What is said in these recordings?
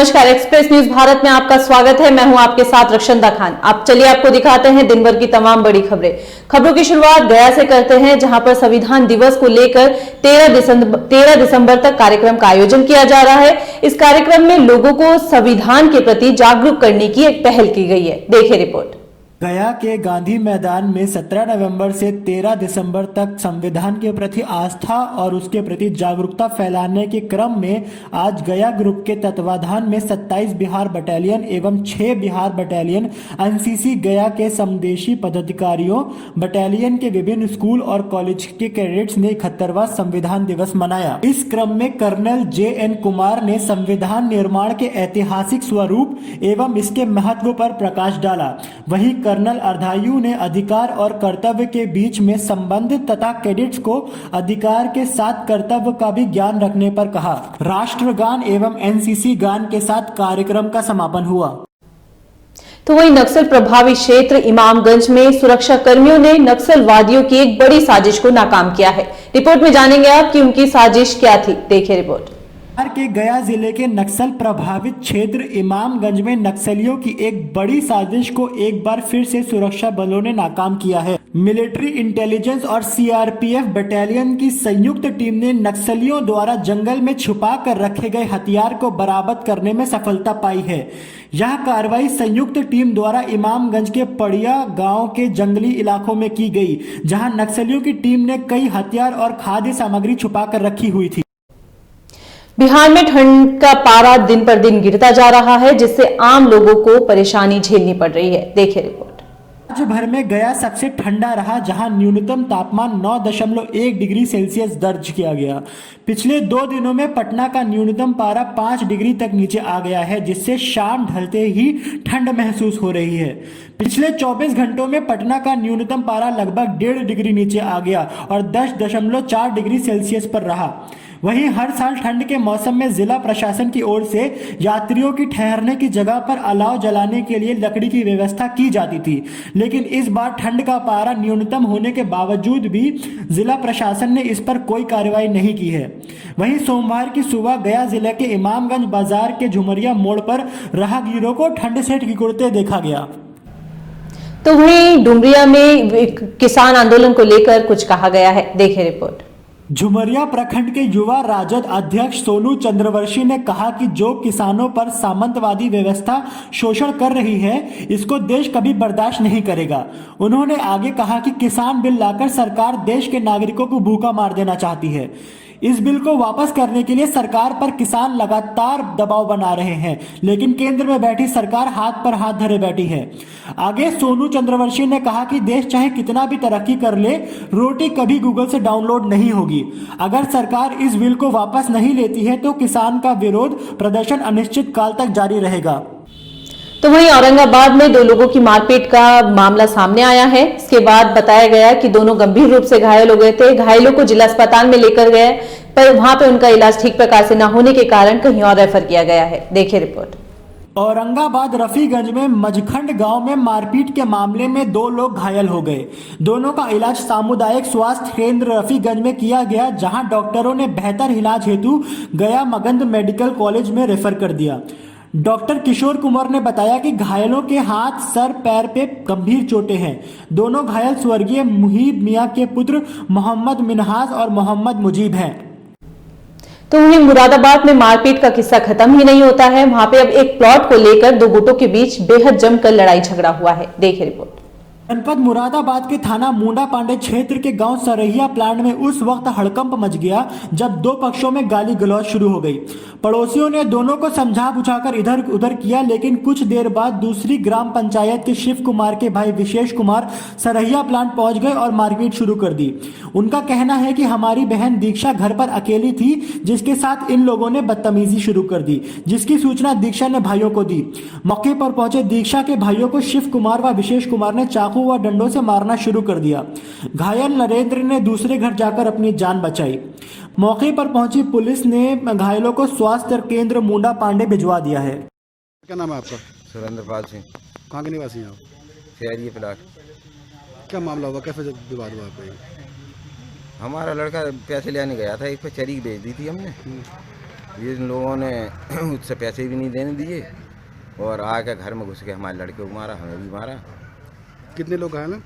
नमस्कार, express news Bharat में आपका स्वागत है। मैं हूं आपके साथ रक्षंदा खान। अब चलिए आपको दिखाते हैं दिन भर की तमाम बड़ी खबरें। खबरों की शुरुआत गया से करते हैं, जहां पर संविधान दिवस को लेकर 13 दिसंबर तक कार्यक्रम का आयोजन किया जा रहा है। इस कार्यक्रम में लोगों को संविधान के प्रति जागरूक करने की एक पहल की गई है। देखिए रिपोर्ट। गया के गांधी मैदान में 17 नवंबर से 13 दिसंबर तक संविधान के प्रति आस्था और उसके प्रति जागरूकता फैलाने के क्रम में आज गया ग्रुप के तत्वाधान में 27 बिहार बटालियन एवं 6 बिहार बटालियन एनसीसी गया के समदेशी पदाधिकारियों, बटालियन के विभिन्न स्कूल और कॉलेज के कैडेट्स ने 71वां संविधान दिवस मनाया। इस क्रम में कर्नल JN कुमार ने संविधान निर्माण के ऐतिहासिक स्वरूप एवं इसके महत्व पर प्रकाश डाला। वहीं कर्नल अर्धायु ने अधिकार और कर्तव्य के बीच में संबंध तथा कैडेट्स को अधिकार के साथ कर्तव्य का भी ज्ञान रखने पर कहा। राष्ट्रगान एवं एनसीसी गान के साथ कार्यक्रम का समापन हुआ। तो वहीं नक्सल प्रभावित क्षेत्र इमामगंज में सुरक्षा कर्मियों ने नक्सलवादियों की एक बड़ी साजिश को नाकाम किया है। रिपोर्ट में जानेंगे आप कि उनकी साजिश क्या थी। देखिए रिपोर्ट। बिहार के गया जिले के नक्सल प्रभावित क्षेत्र इमामगंज में नक्सलियों की एक बड़ी साजिश को एक बार फिर से सुरक्षा बलों ने नाकाम किया है। मिलिट्री इंटेलिजेंस और CRPF बटालियन की संयुक्त टीम ने नक्सलियों द्वारा जंगल में छुपा कर रखे गए हथियार को बरामद करने में सफलता पाई है। यह कार्रवाई संयुक्त टीम द्वारा इमामगंज के पड़िया गांव के जंगली इलाकों में की गई, जहां नक्सलियों की टीम ने कई हथियार और खाद्य सामग्री छुपा कर रखी हुई थी। बिहार में ठंड का पारा दिन पर दिन गिरता जा रहा है, जिससे आम लोगों को परेशानी झेलनी पड़ रही है। देखिए रिपोर्ट। राज्य भर में गया सबसे ठंडा रहा, जहां न्यूनतम तापमान 9.1 डिग्री सेल्सियस दर्ज किया गया। पिछले 2 दिनों में पटना का न्यूनतम पारा 5 डिग्री तक नीचे आ गया है, जिससे शाम ढलते ही ठंड महसूस हो रही है। पिछले 24 घंटों में पटना का न्यूनतम पारा लगभग 1.5 डिग्री नीचे आ गया और 10.4 डिग्री सेल्सियस पर रहा। वहीं हर साल ठंड के मौसम में जिला प्रशासन की ओर से यात्रियों की ठहरने की जगह पर अलाव जलाने के लिए लकड़ी की व्यवस्था की जाती थी, लेकिन इस बार ठंड का पारा न्यूनतम होने के बावजूद भी जिला प्रशासन ने इस पर कोई कार्रवाई नहीं की है। वहीं सोमवार की सुबह गया जिले के इमामगंज बाजार के झुमरिया मोड़ पर राहगीरों को ठंड से ठिठुरते देखा गया। तो वहीं डुमरिया में किसान आंदोलन को लेकर कुछ कहा गया है। देखिए रिपोर्ट। झुमरिया प्रखंड के युवा राजद अध्यक्ष सोनू चंद्रवंशी ने कहा कि जो किसानों पर सामंतवादी व्यवस्था शोषण कर रही है, इसको देश कभी बर्दाश्त नहीं करेगा। उन्होंने आगे कहा कि किसान बिल लाकर सरकार देश के नागरिकों को भूखा मार देना चाहती है। इस बिल को वापस करने के लिए सरकार पर किसान लगातार दबाव बना रहे हैं, लेकिन केंद्र में बैठी सरकार हाथ पर हाथ धरे बैठी है। आगे सोनू चंद्रवंशी ने कहा कि देश चाहे कितना भी तरक्की कर ले, रोटी कभी गूगल से डाउनलोड नहीं होगी। अगर सरकार इस बिल को वापस नहीं लेती है तो किसान का विरोध प्रदर्शन अनिश्चित काल तक जारी रहेगा। तो वहीं औरंगाबाद में 2 लोगों की मारपीट का मामला सामने आया है। इसके बाद बताया गया कि दोनों गंभीर रूप से घायल हो गए थे। घायलों को जिला अस्पताल में लेकर गए, पर वहां पे उनका इलाज ठीक प्रकार से न होने के कारण कहीं और रेफर किया गया है। देखिए रिपोर्ट। औरंगाबाद रफीगंज में मजखंड गांव में मारपीट के मामले में 2 लोग घायल हो गए। दोनों का इलाज सामुदायिक स्वास्थ्य केंद्र रफीगंज में किया गया, जहां डॉक्टरों ने बेहतर इलाज हेतु गया मगध मेडिकल कॉलेज में रेफर कर दिया। डॉक्टर किशोर कुमार ने बताया कि घायलों के हाथ, सर, पैर पे गंभीर चोटें हैं। दोनों घायल स्वर्गीय मुहीब मियां के पुत्र मोहम्मद मिनहाज और मोहम्मद मुजीब हैं। तो वहीं मुरादाबाद में मारपीट का किस्सा खत्म ही नहीं होता है। वहां पे अब एक प्लॉट को लेकर 2 गुटों के बीच बेहद जमकर लड़ाई झगड़ा हुआ है। देखिए रिपोर्ट। जनपद मुरादाबाद के थाना मुंडा पांडे क्षेत्र के गांव सरहिया प्लांट में उस वक्त हड़कंप मच गया जब 2 पक्षों में गाली गलौज शुरू हो गई। पड़ोसियों ने दोनों को समझा बुझाकर इधर उधर किया, लेकिन कुछ देर बाद दूसरी ग्राम पंचायत के शिव कुमार के भाई विशेष कुमार सरहिया प्लांट पहुंच गए और मारपीट शुरू कर दी। उनका कहना है कि हमारी बहन दीक्षा घर पर अकेली थी, जिसके साथ इन लोगों ने बदतमीजी शुरू कर दी, जिसकी सूचना दीक्षा ने भाइयों को दी। मौके पर पहुंचे दीक्षा के भाइयों को शिव कुमार व विशेष कुमार ने चाकू व डंडों से मारना शुरू कर दिया। घायल नरेंद्र ने दूसरे घर जाकर अपनी जान बचाई। मौके पर पहुंची पुलिस ने घायलों को स्वास्थ्य केंद्र मुंडा पांडे भिजवा दिया है। क्या नाम है आपका? सुरेंद्रपाल सिंह। कहाँ के निवासी हैं आप? शहरी प्लाट। क्या मामला हुआ, कैसे विवाद हुआ आपका? हमारा लड़का पैसे लेने गया था, एक पे चरी बेच दी थी हमने, ये इन लोगों ने उससे पैसे भी नहीं देने दिए और आके घर में घुस के हमारे लड़के को मारा, हमें भी मारा। कितने लोग घायल हैं?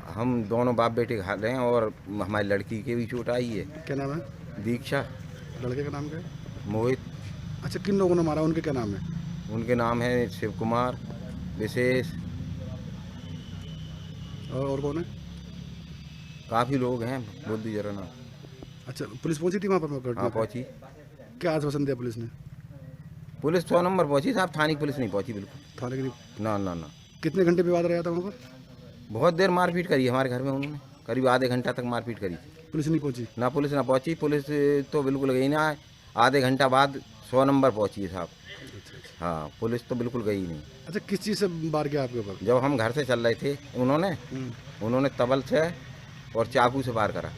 हम दोनों बाप बेटे घायल हैं और हमारी लड़की के भी चोट आई है। क्या नाम है? दीक्षा। लड़के का नाम क्या है? मोहित। अच्छा, किन लोगों ने मारा, उनके क्या नाम है? उनके नाम है शिव कुमार, विशेष, और कौन है? काफ़ी लोग हैं, बोल दीजिए जरा ना। अच्छा, पुलिस पहुंची थी वहाँ पर? हाँ पहुँची। क्या आश्वासन दिया पुलिस ने? पुलिस 100 नंबर पहुँची साहब, थाने की पुलिस नहीं पहुँची बिल्कुल। थाने की? ना ना ना। कितने घंटे विवाद रहा था वहाँ पर? बहुत देर मारपीट करी हमारे घर में उन्होंने, करीब आधे घंटा तक मारपीट करी। पुलिस नहीं पहुंची? ना पुलिस ना पहुंची, पुलिस तो बिल्कुल गई ना। आधे घंटा बाद 100 नंबर पहुंची है साहब। हाँ, पुलिस तो बिल्कुल गई नहीं। अच्छा, किस चीज़ से वार किया आपके ऊपर? जब हम घर से चल रहे थे उन्होंने तबल से और चाकू से वार करा।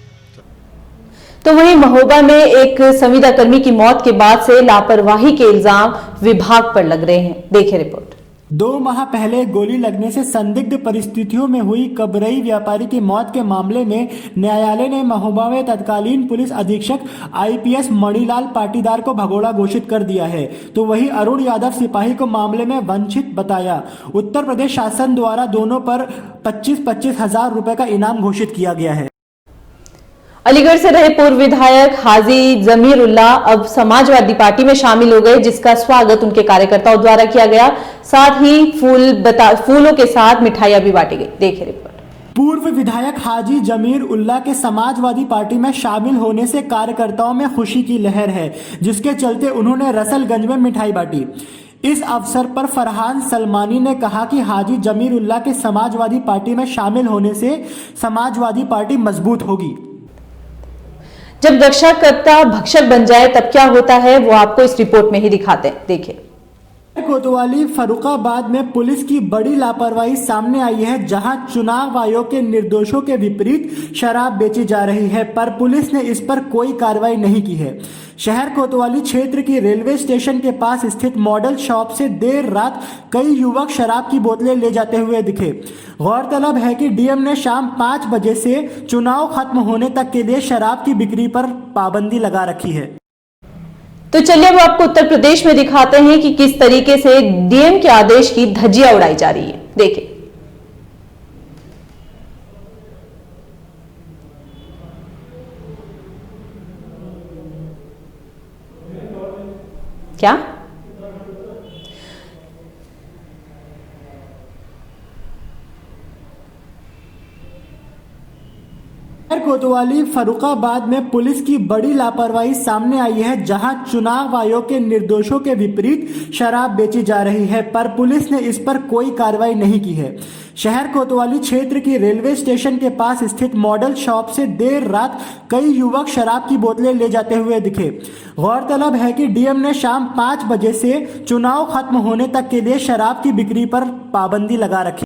तो वहीं महोबा में एक संविदा कर्मी की मौत के बाद से लापरवाही के इल्जाम विभाग पर लग रहे हैं। देखिए रिपोर्ट। 2 माह पहले गोली लगने से संदिग्ध परिस्थितियों में हुई कबरई व्यापारी की मौत के मामले में न्यायालय ने महोबा में तत्कालीन पुलिस अधीक्षक IPS मणिलाल पाटीदार को भगोड़ा घोषित कर दिया है, तो वहीं अरुण यादव सिपाही को मामले में वंचित बताया। उत्तर प्रदेश शासन द्वारा दोनों पर 25-25 हजार रुपए का इनाम घोषित किया गया है। अलीगढ़ से रहे पूर्व विधायक हाजी जमीर उल्लाह अब समाजवादी पार्टी में शामिल हो गए, जिसका स्वागत उनके कार्यकर्ताओं द्वारा किया गया। साथ ही फूलों के साथ मिठाइयां भी बांटी गई। देखिए रिपोर्ट। पूर्व विधायक हाजी जमीर उल्लाह के समाजवादी पार्टी में शामिल होने से कार्यकर्ताओं में खुशी की लहर है, जिसके चलते उन्होंने रसलगंज में मिठाई बांटी। इस अवसर पर फरहान सलमानी ने कहा कि हाजी जमीर उल्लाह के समाजवादी पार्टी में शामिल होने से समाजवादी पार्टी मजबूत होगी। जब रक्षाकर्ता भक्षक बन जाए तब क्या होता है, वो आपको इस रिपोर्ट में ही दिखाते हैं। देखिए। कोतवाली फर्रुखाबाद में पुलिस की बड़ी लापरवाही सामने आई है, जहां चुनाव आयोग के निर्देशों के विपरीत शराब बेची जा रही है, पर पुलिस ने इस पर कोई कार्रवाई नहीं की है। शहर कोतवाली क्षेत्र की रेलवे स्टेशन के पास स्थित मॉडल शॉप से देर रात कई युवक शराब की बोतलें ले जाते हुए दिखे। गौरतलब है कि डीएम ने शाम 5 बजे से चुनाव खत्म होने तक के लिए शराब की बिक्री पर पाबंदी लगा रखी है। तो चलिए अब आपको उत्तर प्रदेश में दिखाते हैं कि किस तरीके से डीएम के आदेश की धज्जियां उड़ाई जा रही है। देखिए। क्या कोतवाली फर्रुखाबाद में पुलिस की बड़ी लापरवाही सामने आई है, जहां चुनाव आयोग के निर्देशों के विपरीत शराब बेची जा रही है, पर पुलिस ने इस पर कोई कार्रवाई नहीं की है। शहर कोतवाली क्षेत्र की रेलवे स्टेशन के पास स्थित मॉडल शॉप से देर रात कई युवक शराब की बोतलें ले जाते हुए दिखे। गौरतलब है कि डीएम ने शाम 5 बजे से चुनाव खत्म होने तक के लिए शराब की बिक्री पर पाबंदी लगा रखी।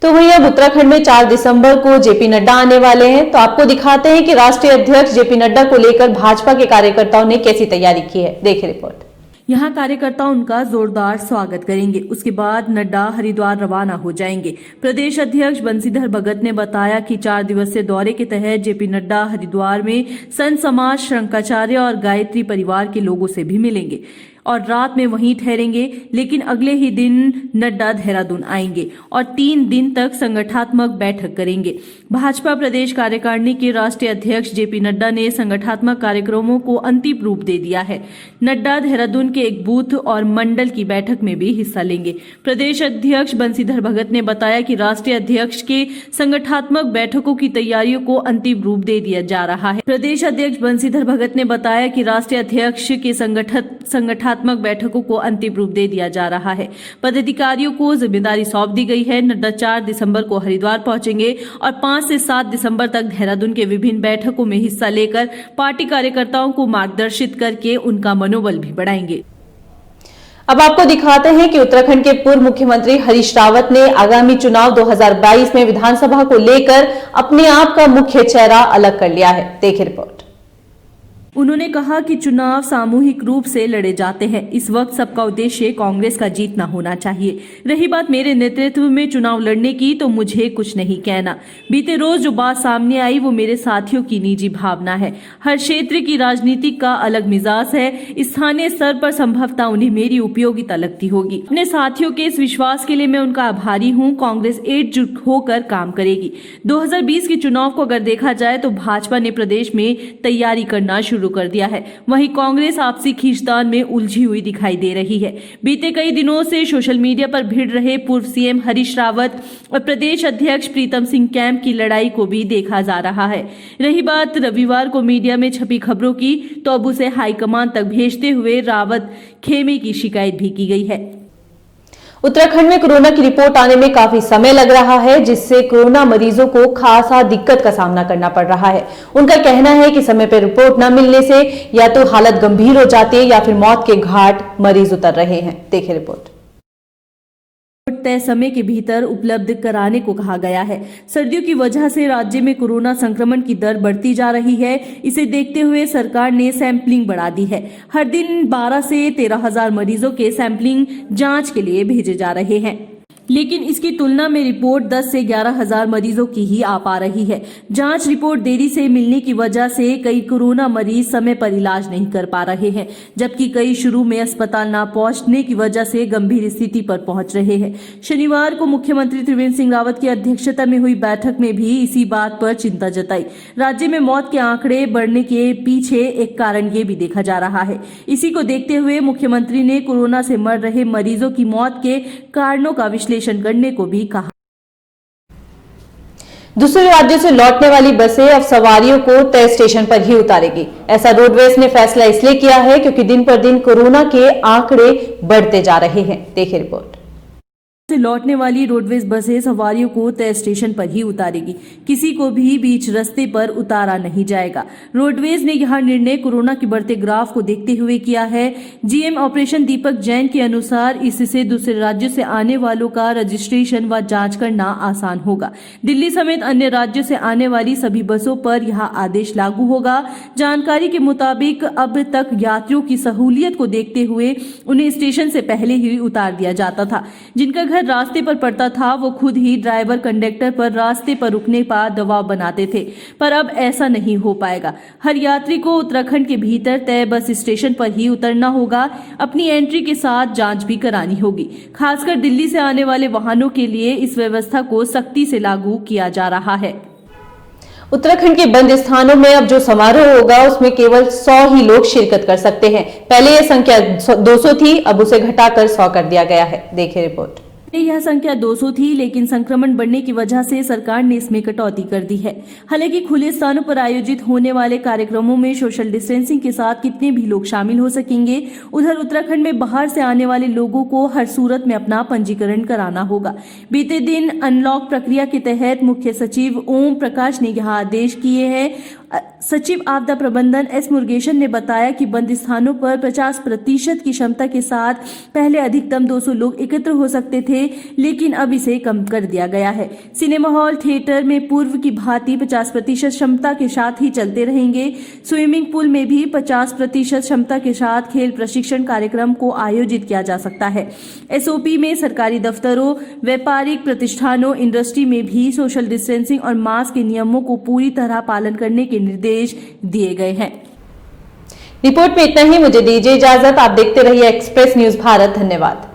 तो वहीं अब उत्तराखंड में 4 दिसंबर को जेपी नड्डा आने वाले हैं, तो आपको दिखाते हैं कि राष्ट्रीय अध्यक्ष जेपी नड्डा को लेकर भाजपा के कार्यकर्ताओं ने कैसी तैयारी की है। देखिए रिपोर्ट। यहाँ कार्यकर्ता उनका जोरदार स्वागत करेंगे। उसके बाद नड्डा हरिद्वार रवाना हो जाएंगे। प्रदेश अध्यक्ष बंशीधर भगत ने बताया कि 4 दिवसीय दौरे के तहत जेपी नड्डा हरिद्वार में संत समाज, शंकराचार्य और गायत्री परिवार के लोगों से भी मिलेंगे और रात में वहीं ठहरेंगे। लेकिन अगले ही दिन नड्डा देहरादून आएंगे और 3 दिन तक संगठनात्मक बैठक करेंगे। भाजपा प्रदेश कार्यकारिणी के राष्ट्रीय अध्यक्ष जेपी नड्डा ने संगठनात्मक कार्यक्रमों को अंतिम रूप दे दिया है। नड्डा देहरादून के एक बूथ और मंडल की बैठक में भी हिस्सा लेंगे। प्रदेश अध्यक्ष बंशीधर भगत ने बताया कि राष्ट्रीय अध्यक्ष के संगठनात्मक बैठकों की तैयारियों को अंतिम रूप दे दिया जा रहा है। प्रदेश अध्यक्ष बंशीधर भगत ने बताया कि राष्ट्रीय अध्यक्ष के संगठनात्मक बैठकों को अंतिम रूप दे दिया जा रहा है। पदाधिकारियों को जिम्मेदारी सौंप दी गई है। नड्डा 4 दिसंबर को हरिद्वार पहुंचेंगे और 5 से 7 दिसंबर तक देहरादून के विभिन्न बैठकों में हिस्सा लेकर पार्टी कार्यकर्ताओं को मार्गदर्शित करके उनका मनोबल भी बढ़ाएंगे। अब आपको दिखाते हैं कि उत्तराखंड के पूर्व मुख्यमंत्री हरीश रावत ने आगामी चुनाव 2022 में विधानसभा को लेकर अपने आप का मुख्य चेहरा अलग कर लिया है। देखिए रिपोर्ट। उन्होंने कहा कि चुनाव सामूहिक रूप से लड़े जाते हैं। इस वक्त सबका उद्देश्य कांग्रेस का जीतना होना चाहिए। रही बात मेरे नेतृत्व में चुनाव लड़ने की, तो मुझे कुछ नहीं कहना। बीते रोज जो बात सामने आई वो मेरे साथियों की निजी भावना है। हर क्षेत्र की राजनीति का अलग मिजाज है। स्थानीय स्तर पर संभवतः उन्हें मेरी उपयोगिता लगती होगी। अपने साथियों के इस विश्वास के लिए मैं उनका आभारी हूँ। कांग्रेस एकजुट होकर काम करेगी। 2020 के चुनाव को अगर देखा जाए तो भाजपा ने प्रदेश में तैयारी करना शुरू कर दिया है। वहीं कांग्रेस आपसी खींचतान में उलझी हुई दिखाई दे रही है। बीते कई दिनों से सोशल मीडिया पर भिड़ रहे पूर्व सीएम हरीश रावत और प्रदेश अध्यक्ष प्रीतम सिंह कैंप की लड़ाई को भी देखा जा रहा है। रही बात रविवार को मीडिया में छपी खबरों की, तो अब उसे हाईकमान तक भेजते हुए रावत खेमे की शिकायत भी की गई है। उत्तराखंड में कोरोना की रिपोर्ट आने में काफी समय लग रहा है, जिससे कोरोना मरीजों को खासा दिक्कत का सामना करना पड़ रहा है। उनका कहना है कि समय पर रिपोर्ट न मिलने से या तो हालत गंभीर हो जाती है या फिर मौत के घाट मरीज उतर रहे हैं। देखिए रिपोर्ट। तय समय के भीतर उपलब्ध कराने को कहा गया है। सर्दियों की वजह से राज्य में कोरोना संक्रमण की दर बढ़ती जा रही है। इसे देखते हुए सरकार ने सैंपलिंग बढ़ा दी है। हर दिन 12 से 13,000 मरीजों के सैंपलिंग जांच के लिए भेजे जा रहे हैं, लेकिन इसकी तुलना में रिपोर्ट 10 से 11,000 मरीजों की ही आ पा रही है। जांच रिपोर्ट देरी से मिलने की वजह से कई कोरोना मरीज समय पर इलाज नहीं कर पा रहे हैं, जबकि कई शुरू में अस्पताल न पहुंचने की वजह से गंभीर स्थिति पर पहुंच रहे हैं। शनिवार को मुख्यमंत्री त्रिवेंद्र सिंह रावत की अध्यक्षता में हुई बैठक में भी इसी बात पर चिंता जताई। राज्य में मौत के आंकड़े बढ़ने के पीछे एक कारण ये भी देखा जा रहा है। इसी को देखते हुए मुख्यमंत्री ने कोरोना से मर रहे मरीजों की मौत के कारणों का विश्लेषण करने को भी कहा। दूसरे राज्यों से लौटने वाली बसें अब सवारियों को तय स्टेशन पर ही उतारेगी। ऐसा रोडवेज ने फैसला इसलिए किया है क्योंकि दिन पर दिन कोरोना के आंकड़े बढ़ते जा रहे हैं। देखिए रिपोर्ट। से लौटने वाली रोडवेज बसें सवारियों को तय स्टेशन पर ही उतारेगी। किसी को भी बीच रास्ते पर उतारा नहीं जाएगा। रोडवेज ने यह निर्णय कोरोना के बढ़ते ग्राफ को देखते हुए किया है। जीएम ऑपरेशन दीपक जैन के अनुसार इससे दूसरे राज्यों से आने वालों का रजिस्ट्रेशन व जांच करना आसान होगा। दिल्ली समेत अन्य राज्यों से आने वाली सभी बसों पर यह आदेश लागू होगा। जानकारी के मुताबिक अब तक यात्रियों की सहूलियत को देखते हुए उन्हें स्टेशन से पहले ही उतार दिया जाता था। जिनका घर रास्ते पर पड़ता था वो खुद ही ड्राइवर कंडक्टर पर रास्ते पर रुकने का दबाव बनाते थे, पर अब ऐसा नहीं हो पाएगा। हर यात्री को उत्तराखंड के भीतर तय बस स्टेशन पर ही उतरना होगा। अपनी एंट्री के साथ जांच भी करानी होगी। खासकर दिल्ली से आने वाले वाहनों के लिए इस व्यवस्था को सख्ती से लागू किया जा रहा है। उत्तराखंड के बंद स्थानों में अब जो समारोह होगा उसमें केवल 100 ही लोग शिरकत कर सकते हैं। पहले यह संख्या 200 थी, अब उसे घटाकर 100 कर दिया गया है। देखिए रिपोर्ट। यह संख्या 200 थी, लेकिन संक्रमण बढ़ने की वजह से सरकार ने इसमें कटौती कर दी है। हालांकि खुले स्थानों पर आयोजित होने वाले कार्यक्रमों में सोशल डिस्टेंसिंग के साथ कितने भी लोग शामिल हो सकेंगे। उधर उत्तराखंड में बाहर से आने वाले लोगों को हर सूरत में अपना पंजीकरण कराना होगा। बीते दिन अनलॉक प्रक्रिया के तहत मुख्य सचिव ओम प्रकाश ने यह आदेश किए हैं। सचिव आपदा प्रबंधन एस मुरुगेशन ने बताया कि बंद स्थानों पर 50% की क्षमता के साथ पहले अधिकतम 200 लोग एकत्र हो सकते थे, लेकिन अब इसे कम कर दिया गया है। सिनेमा हॉल, थिएटर में पूर्व की भांति 50% क्षमता के साथ ही चलते रहेंगे। स्विमिंग पूल में भी 50% क्षमता के साथ खेल प्रशिक्षण कार्यक्रम को आयोजित किया जा सकता है। एसओपी में सरकारी दफ्तरों, व्यापारिक प्रतिष्ठानों, इंडस्ट्री में भी सोशल डिस्टेंसिंग और मास्क के नियमों को पूरी तरह पालन करने के निर्देश दिए गए हैं। रिपोर्ट में इतना ही। मुझे दीजिए इजाजत। आप देखते रहिए एक्सप्रेस न्यूज भारत। धन्यवाद।